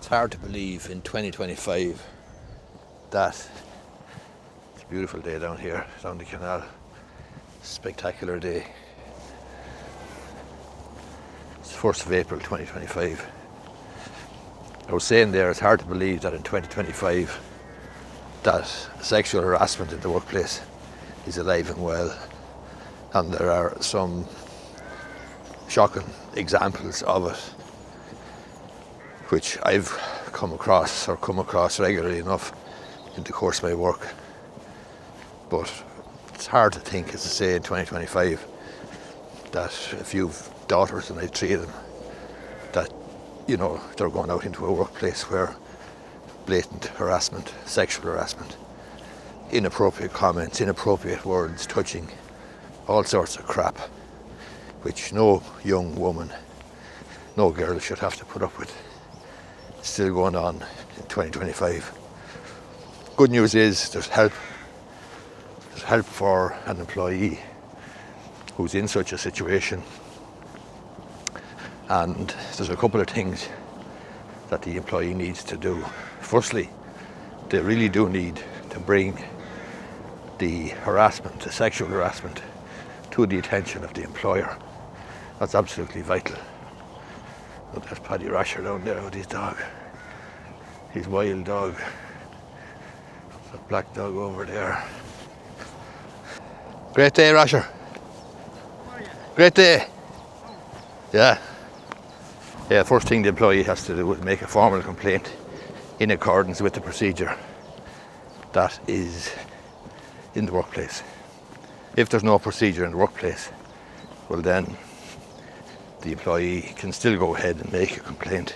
It's hard to believe in 2025 that it's a beautiful day down here, down the canal. Spectacular day. It's the 1st of April 2025. I was saying there, it's hard to believe that in 2025 that sexual harassment in the workplace is alive and well, and there are some shocking examples of it which I've come across regularly enough in the course of my work. But it's hard to think, as I say, in 2025 that if you've daughters, and I have 3 of them, that they're going out into a workplace where blatant harassment, sexual harassment, inappropriate comments, inappropriate words, touching, all sorts of crap, which no young woman, no girl should have to put up with, still going on in 2025. Good news is there's help. There's help for an employee who's in such a situation, and there's a couple of things that the employee needs to do. Firstly, they really do need to bring the harassment, the sexual harassment, to the attention of the employer. That's absolutely vital. Oh, there's Paddy Rasher down there with his dog, his wild dog, that black dog over there. Great day, Rasher. Great day. Yeah. First thing the employee has to do is make a formal complaint in accordance with the procedure that is in the workplace. If there's no procedure in the workplace, well then the employee can still go ahead and make a complaint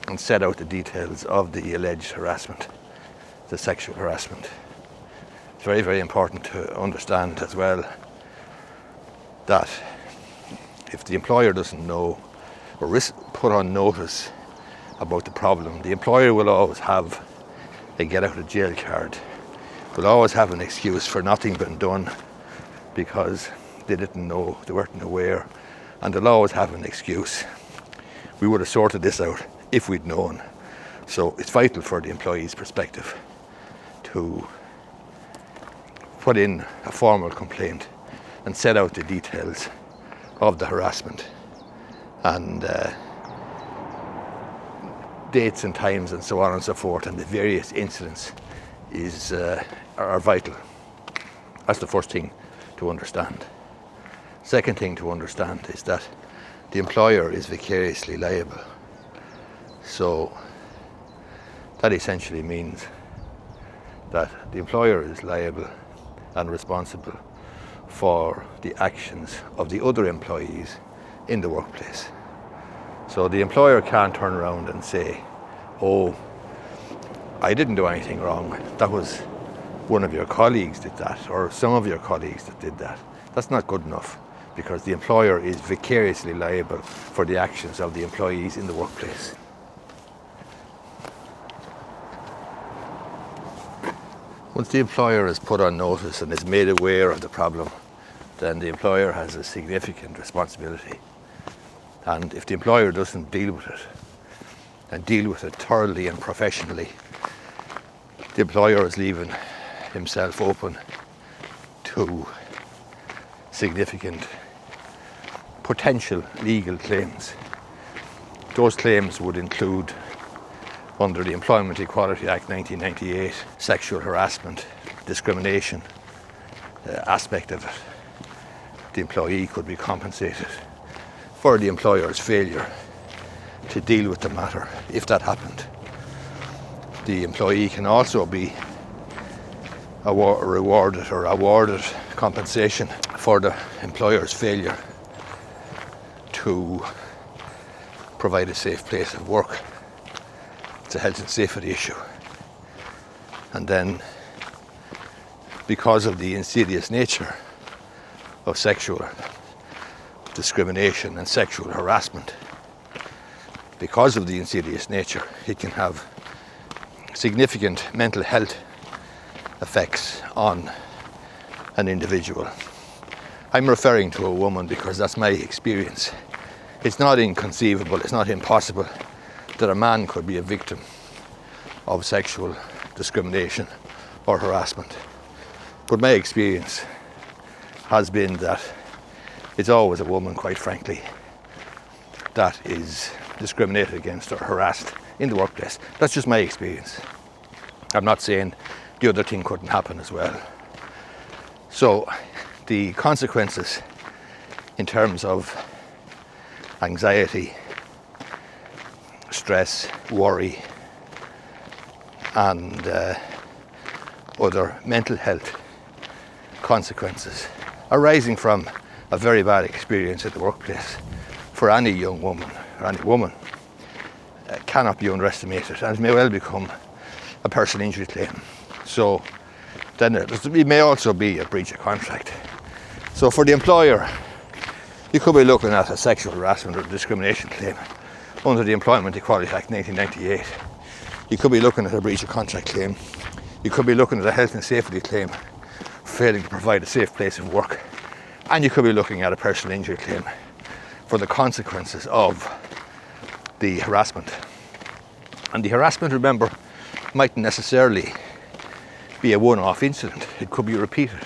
and set out the details of the alleged harassment, the sexual harassment. It's very, very important to understand as well that if the employer doesn't know or put on notice about the problem, the employer will always have a get out of jail card, will always have an excuse for nothing being done because they didn't know, they weren't aware, and they'll always have an excuse. We would have sorted this out if we'd known. So it's vital for the employee's perspective to put in a formal complaint and set out the details of the harassment, and dates and times and so on and so forth, and the various incidents are vital. That's the first thing to understand. Second thing to understand is that the employer is vicariously liable. So that essentially means that the employer is liable and responsible for the actions of the other employees in the workplace. So the employer can't turn around and say, oh, I didn't do anything wrong, that was one of your colleagues did that, or some of your colleagues that did that. That's not good enough, because the employer is vicariously liable for the actions of the employees in the workplace. Once the employer is put on notice and is made aware of the problem, then the employer has a significant responsibility. And if the employer doesn't deal with it, and deal with it thoroughly and professionally, the employer is leaving himself open to significant potential legal claims. Those claims would include, under the Employment Equality Act 1998, sexual harassment, discrimination aspect of it. The employee could be compensated for the employer's failure to deal with the matter if that happened. The employee can also be rewarded or awarded compensation for the employer's failure to provide a safe place of work. It's a health and safety issue. And then, because of the insidious nature of sexual discrimination and sexual harassment, because of the insidious nature, it can have significant mental health effects on an individual. I'm referring to a woman because that's my experience. It's not inconceivable, it's not impossible that a man could be a victim of sexual discrimination or harassment. But my experience has been that it's always a woman, quite frankly, that is discriminated against or harassed in the workplace. That's just my experience. I'm not saying the other thing couldn't happen as well. So the consequences in terms of anxiety, stress, worry, and other mental health consequences arising from a very bad experience at the workplace for any young woman or any woman cannot be underestimated, and it may well become a personal injury claim. So then it may also be a breach of contract. So for the employer, you could be looking at a sexual harassment or discrimination claim under the Employment Equality Act 1998. You could be looking at a breach of contract claim. You could be looking at a health and safety claim for failing to provide a safe place of work. And you could be looking at a personal injury claim for the consequences of the harassment. And the harassment, remember, mightn't necessarily be a one-off incident. It could be repeated.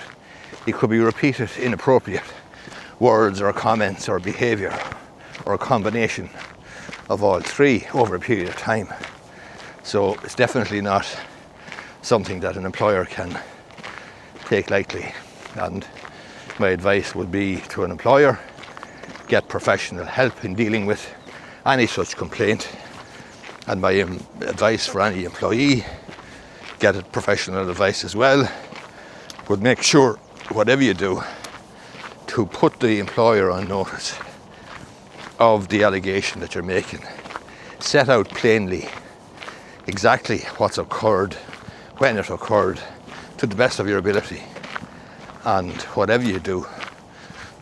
It could be repeated inappropriate words or comments or behaviour, or a combination of all three over a period of time. So it's definitely not something that an employer can take lightly. And my advice would be to an employer, get professional help in dealing with any such complaint. And my advice for any employee, get professional advice as well, but make sure, whatever you do, to put the employer on notice of the allegation that you're making. Set out plainly exactly what's occurred, when it occurred, to the best of your ability. And whatever you do,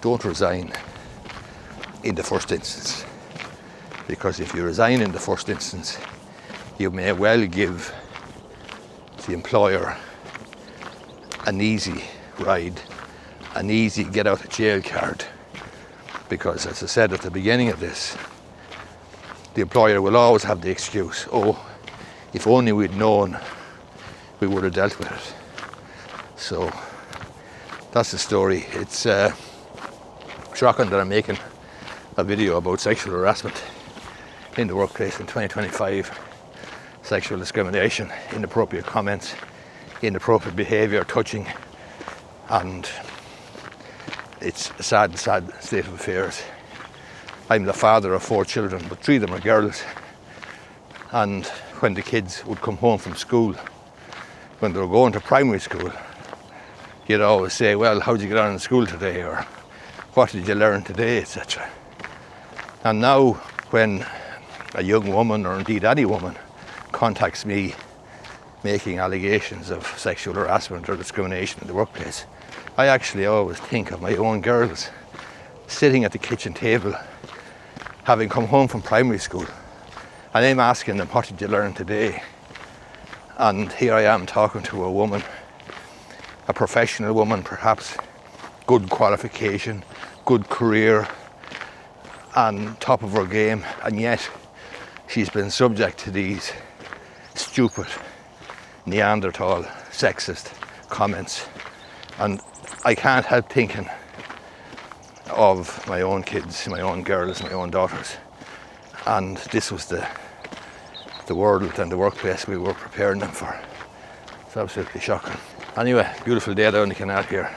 don't resign in the first instance. Because if you resign in the first instance, you may well give the employer an easy ride, an easy get out of jail card. Because as I said at the beginning of this, the employer will always have the excuse, oh, if only we'd known, we would have dealt with it. So that's the story. It's shocking that I'm making a video about sexual harassment in the workplace in 2025. Sexual discrimination, inappropriate comments, inappropriate behaviour, touching, and it's a sad state of affairs. I'm the father of 4 children, but 3 of them are girls. And when the kids would come home from school, when they were going to primary school, you'd always say, well, how did you get on in school today? Or what did you learn today, etc. And now when a young woman, or indeed any woman, contacts me making allegations of sexual harassment or discrimination in the workplace, I actually always think of my own girls sitting at the kitchen table, having come home from primary school, and I'm asking them, what did you learn today? And here I am talking to a woman, a professional woman perhaps, good qualification, good career, and top of her game, and yet she's been subject to these stupid, Neanderthal, sexist comments. And I can't help thinking of my own kids, my own girls, my own daughters. And this was the world and the workplace we were preparing them for. It's absolutely shocking. Anyway, beautiful day down the canal here.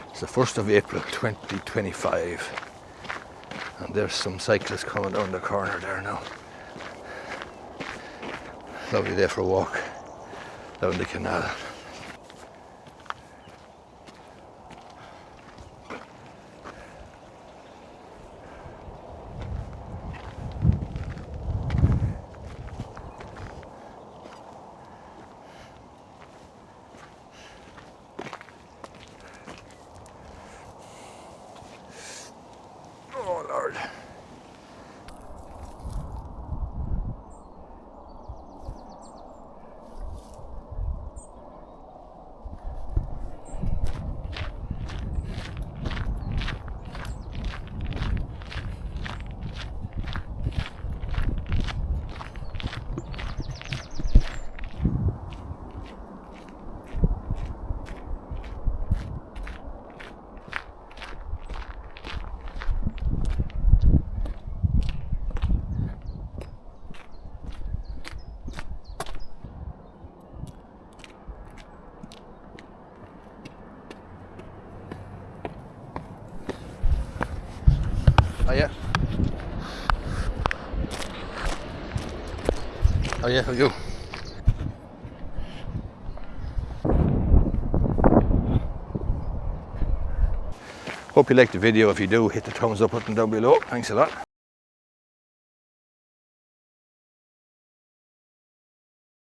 It's the 1st of April 2025. And there's some cyclists coming down the corner there now. Lovely day for a walk down the canal. Oh Lord. yeah. Oh yeah, how are you? Hope you liked the video. If you do, hit the thumbs up button down below. Thanks a lot.